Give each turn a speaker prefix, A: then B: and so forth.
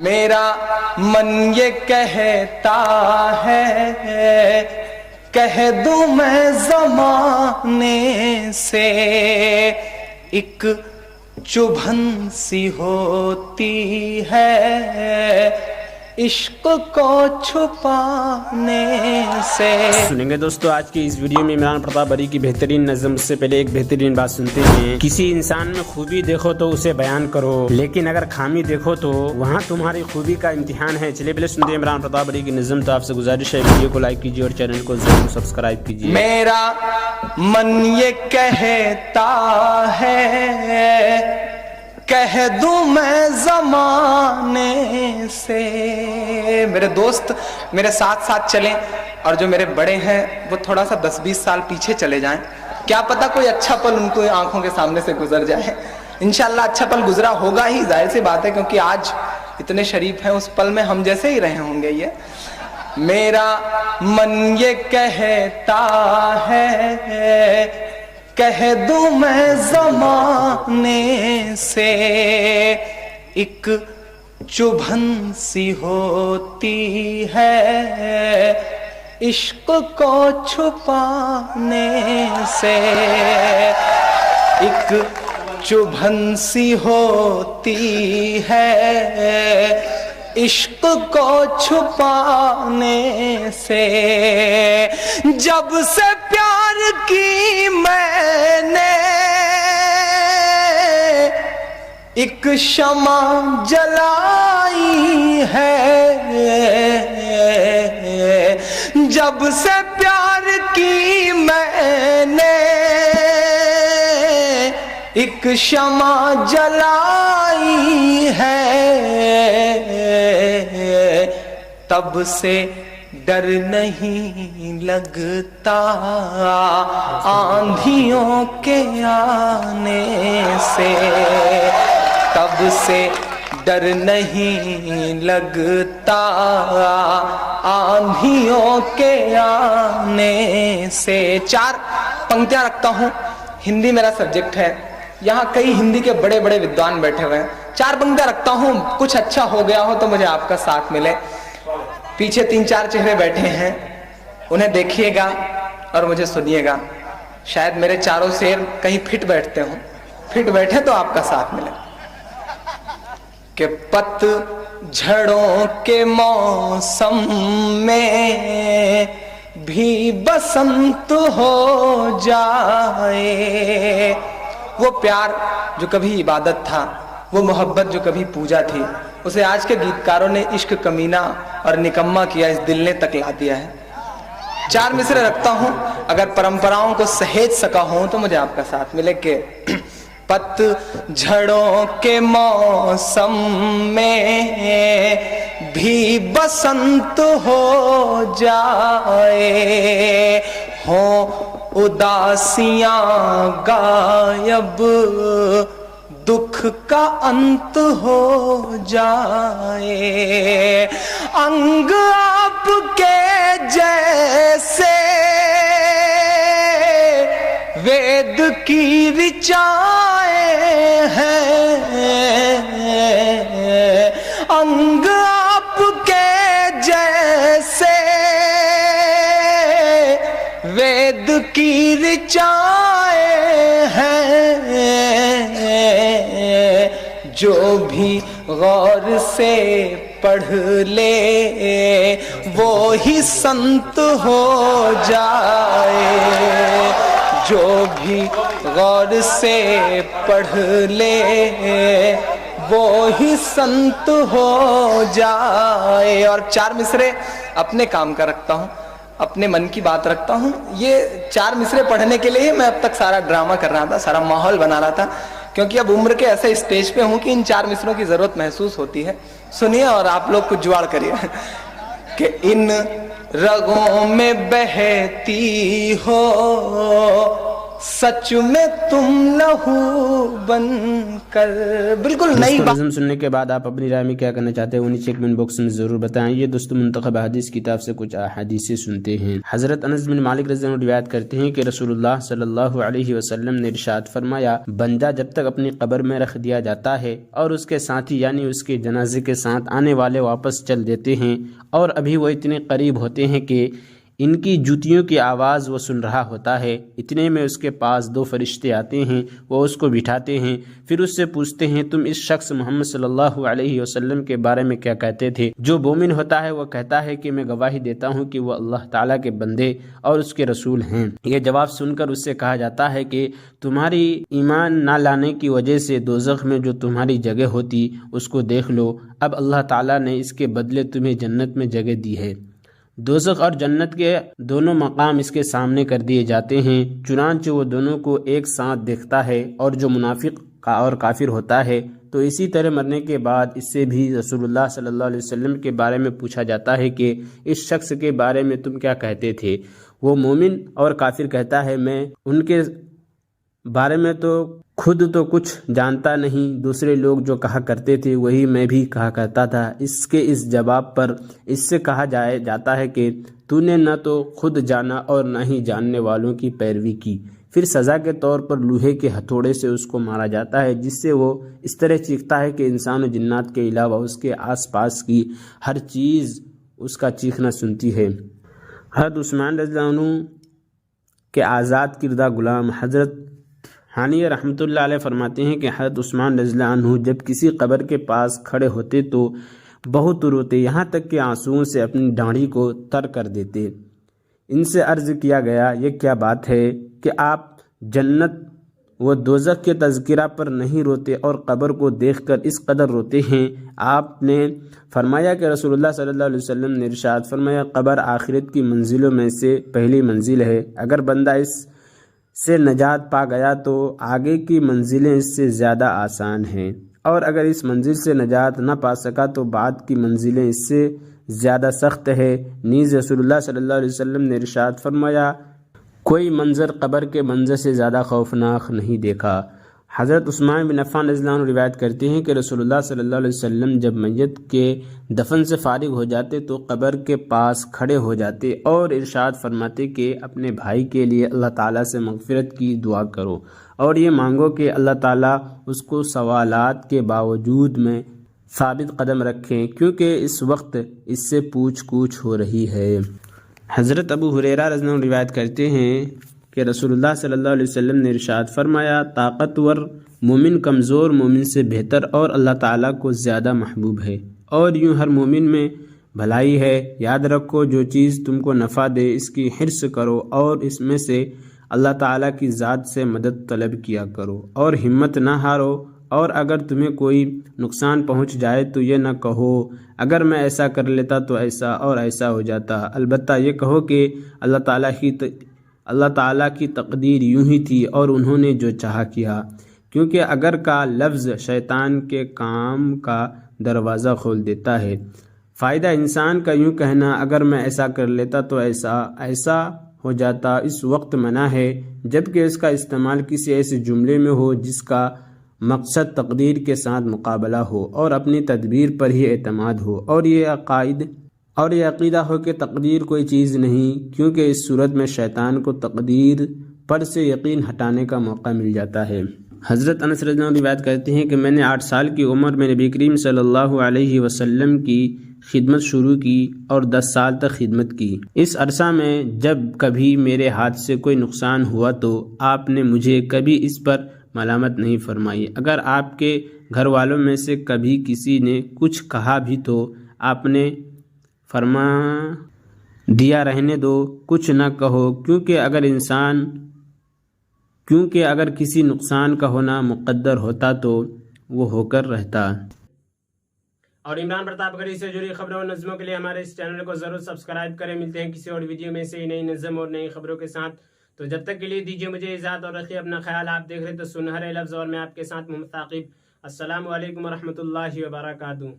A: میرا من یہ کہتا ہے کہہ دوں میں زمانے سے، ایک چبھن سی ہوتی ہے عشق کو چھپانے سے۔
B: سنیں گے دوستو آج کی اس ویڈیو میں عمران پرتاپ بری کی بہترین نظم سے پہلے ایک بہترین بات سنتے ہیں۔ کسی انسان میں خوبی دیکھو تو اسے بیان کرو، لیکن اگر خامی دیکھو تو وہاں تمہاری خوبی کا امتحان ہے۔ چلیے پہلے سنتے ہیں عمران پرتاپ بری کی نظم۔ تو آپ سے گزارش ہے ویڈیو کو لائک کیجیے اور چینل کو ضرور سبسکرائب کیجیے۔
A: میرا من یہ کہتا ہے کہہ دوں میں زمانے سے۔ میرے دوست میرے ساتھ ساتھ چلیں، اور جو میرے بڑے ہیں وہ تھوڑا سا 10-20 سال پیچھے چلے جائیں، کیا پتہ کوئی اچھا پل ان کو آنکھوں کے سامنے سے گزر جائے۔ انشاءاللہ اچھا پل گزرا ہوگا ہی، ظاہر سی بات ہے، کیونکہ آج اتنے شریف ہیں، اس پل میں ہم جیسے ہی رہے ہوں گے۔ یہ میرا من یہ کہتا ہے کہہ دوں میں زمانے سے، ایک چبھن سی ہوتی ہے عشق کو چھپانے سے، ایک چبھن سی ہوتی ہے عشق کو چھپانے سے۔ جب سے پیار کی میں نے ایک شمع جلائی ہے، جب سے پیار کی میں نے ایک شمع جلائی ہے، تب سے ڈر نہیں لگتا آندھیوں کے آنے سے، تب سے ڈر نہیں لگتا آندھیوں کے آنے سے۔ 4 پنکتیاں رکھتا ہوں، ہندی میرا سبجیکٹ ہے، یہاں کئی ہندی کے بڑے بڑے ودوان بیٹھے ہوئے ہیں۔ 4 پنکتیاں رکھتا ہوں، کچھ اچھا ہو گیا ہو تو مجھے آپ کا ساتھ ملے۔ پیچھے 3-4 چہرے بیٹھے ہیں، انہیں دیکھیے گا اور مجھے سنیے گا، شاید میرے چاروں شعر کہیں پھٹ بیٹھتے ہوں، پھٹ بیٹھے تو آپ کا ساتھ ملے۔ کہ پت جھڑوں کے موسم میں بھی بسنت ہو جائے، وہ پیار جو کبھی عبادت تھا، وہ محبت جو کبھی پوجا تھی، اسے آج کے گیتکاروں نے عشق کمینہ اور نکما کیا، اس دل نے تکلا دیا ہے۔ 4 مصرے رکھتا ہوں، اگر پرمپراؤں کو سہیج سکا ہوں تو مجھے آپ کا ساتھ ملے۔ کہ پت جھڑوں کے موسم میں بھی بسنت ہو جائے، ہوں اداسیاں غائب دکھ کا انت ہو جائے، انگ آپ کے جیسے وید کی رچائیں ہیں، انگ آپ کے جیسے وید کی رچائیں ہیں، جو بھی غور سے پڑھ لے وہی سنت ہو جائے، جو بھی غور سے پڑھ لے وہی سنت ہو جائے۔ اور 4 مصرے اپنے کام کا رکھتا ہوں، اپنے من کی بات رکھتا ہوں۔ یہ 4 مصرے پڑھنے کے لیے میں اب تک سارا ڈرامہ کر رہا تھا، سارا ماحول بنا رہا تھا، کیونکہ اب عمر کے ایسے اسٹیج پہ ہوں کہ ان 4 مصروں کی ضرورت محسوس ہوتی ہے۔ سنیے اور آپ لوگ کچھ جواڑ کریے۔ کہ ان رگوں میں بہتی ہو सच में तुम लहू बन कर। बिल्कुल नई
B: दोस्तों,
A: बात।
B: नज़म सुनने के बाद आप अपनी राय में क्या करना चाहते हैं वो नीचे कमेंट बॉक्स में ज़रूर बताएं। ये दोस्तों मुंतखब हदीस किताब से कुछ अहादीसें सुनते हैं। हज़रत अनस बिन मालिक रज़ी अल्लाह अन्हु रिवायत करते हैं कि रसूलुल्लाह सल्लल्लाहु अलैहि वसल्लम ने इरशाद फरमाया, बंदा जब तक अपनी कब्र में रख दिया जाता है और उसके साथी यानी उसके जनाजे के साथ आने वाले वापस चल देते हैं और अभी वो इतने करीब होते हैं कि इनकी जूतियों की आवाज़ वो सुन रहा होता है, इतने में उसके पास दो फरिश्ते आते हैं, वो उसको बिठाते हैं, फिर उससे पूछते हैं तुम इस शख्स मोहम्मद सल्लल्लाहु अलैहि वसल्लम के बारे में क्या कहते थे। जो मोमिन होता है वो कहता है कि मैं गवाही देता हूँ कि वो अल्लाह ताला के बंदे और उसके रसूल हैं। ये जवाब सुनकर उससे कहा जाता है कि तुम्हारी ईमान ना लाने की वजह से दोज़ख में जो तुम्हारी जगह होती उसको देख लो, अब अल्लाह ताला ने इसके बदले तुम्हें जन्नत में जगह दी है। दोज़ख और जन्नत के दोनों मकाम इसके सामने कर दिए जाते हैं, चुनांचे वो दोनों को एक साथ देखता है। और जो मुनाफिक का और काफिर होता है तो इसी तरह मरने के बाद इससे भी रसूलुल्लाह सल्लल्लाहु अलैहि वसल्लम के बारे में पूछा जाता है कि इस शख्स के बारे में तुम क्या कहते थे। वो मोमिन और काफिर कहता है मैं उनके बारे में तो खुद तो कुछ जानता नहीं, दूसरे लोग जो कहा करते थे वही मैं भी कहा करता था। इसके इस जवाब पर इससे कहा जाता है कि तूने न तो खुद जाना और न ही जानने वालों की पैरवी की। फिर सज़ा के तौर पर लोहे के हथौड़े से उसको मारा जाता है, जिससे वो इस तरह चीखता है कि इंसान और जिन्नात के अलावा उसके आसपास की हर चीज़ उसका चीखना सुनती है। हज़रत उस्मान रज़ियल्लाहु अन्हु के आज़ाद किरदा गुलाम हज़रत हानिया रहमतुल्लाह अलैह फरमाते हैं कि हज़रत उस्मान रज़ियल्लाहु अन्हु जब किसी कब्र के पास खड़े होते तो बहुत रोते, यहाँ तक कि आंसुओं से अपनी दाढ़ी को तर कर देते। इनसे अर्ज़ किया गया ये क्या बात है कि आप जन्नत व दोज़ख के तज़किरा पर नहीं रोते और कब्र को देखकर इस कदर रोते हैं। आपने फरमाया कि रसूलुल्लाह सल्लल्लाहु अलैहि वसल्लम ने इरशाद फरमाया, कब्र आखिरत की मंजिलों में से पहली मंजिल है, अगर बंदा इस से नजात पा गया तो आगे की मंजिलें इससे ज़्यादा आसान हैं, और अगर इस मंजिल से नजात न पा सका तो बाद की मंजिलें इससे ज़्यादा सख्त है। नीज़ रसूलुल्लाह सल्लल्लाहु अलैहि वसल्लम ने इरशाद फरमाया, कोई मंजर कब्र के मंजर से ज़्यादा खौफनाक नहीं देखा। हज़रत उस्मान बिन अफ़्फ़ान रज़ियल्लाहु अन्हु रिवायत करते हैं कि रसूलुल्लाह सल्लल्लाहु अलैहि वसल्लम जब मैयत के दफन से फारिग हो जाते तो कब्र के पास खड़े हो जाते और इरशाद फरमाते कि अपने भाई के लिए अल्लाह ताला से मग़फ़िरत की दुआ करो और ये मांगो कि अल्लाह ताला उसको सवालात के बावजूद में साबित कदम रखें, क्योंकि इस वक्त इससे पूछ कूछ हो रही है। हज़रत अबू हुरैरा रज़ियल्लाहु अन्हु रिवायत करते हैं कि रसूलुल्लाह सल्लल्लाहु अलैहि वसल्लम ने इरशाद फरमाया, ताकतवर मोमिन कमज़ोर मोमिन से बेहतर और अल्लाह ताला को ज़्यादा महबूब है, और यूँ हर मोमिन में भलाई है। याद रखो जो चीज़ तुमको नफ़ा दे इसकी हिर्स करो और इसमें से अल्लाह ताला की ज़ात से मदद तलब किया करो और हिम्मत ना हारो। और अगर तुम्हें कोई नुकसान पहुंच जाए तो ये न कहो अगर मैं ऐसा कर लेता तो ऐसा और ऐसा हो जाता, अलबत्ता ये कहो कि अल्लाह ताला की तकदीर यूं ही थी और उन्होंने जो चाहा किया, क्योंकि अगर का लफ्ज़ शैतान के काम का दरवाज़ा खोल देता है। फ़ायदा इंसान का यूं कहना अगर मैं ऐसा कर लेता तो ऐसा हो जाता इस वक्त मना है, जबकि इसका इस्तेमाल किसी ऐसे जुमले में हो जिसका मकसद तकदीर के साथ मुकाबला हो और अपनी तदबीर पर ही एतमाद हो, और ये अक़ीदा हो कि तकदीर कोई चीज़ नहीं, क्योंकि इस सूरत में शैतान को तकदीर पर से यकीन हटाने का मौका मिल जाता है। हज़रत अनस रज़ियल्लाहु अन्हु रिवायत करते हैं कि मैंने 8 साल की उम्र में नबी करीम सल्लल्लाहु अलैहि वसल्लम की खिदमत शुरू की और 10 साल तक खिदमत की। इस अरसा में जब कभी मेरे हाथ से कोई नुकसान हुआ तो आपने मुझे कभी इस पर मलामत नहीं फरमाई। अगर आपके घर वालों में से कभी किसी ने कुछ कहा भी तो आपने फरमा दिया रहने दो, कुछ न कहो, क्योंकि अगर किसी नुकसान का होना मुक़द्दर होता तो वो होकर रहता। और इमरान प्रतापगढ़ी से जुड़ी खबरों और नज़मों के लिए हमारे इस चैनल को ज़रूर सब्सक्राइब करें। मिलते हैं किसी और वीडियो में से नई नज़म और नई खबरों के साथ। तो जब तक के लिए दीजिए मुझे इजाज़त और रखिए अपना ख्याल। आप देख रहे तो सुनहरे लफ्ज़ और मैं आपके साथ मोहम्मद ताक़िब। अस्सलामु अलैकुम व रहमतुल्लाहि व बरकातुहू।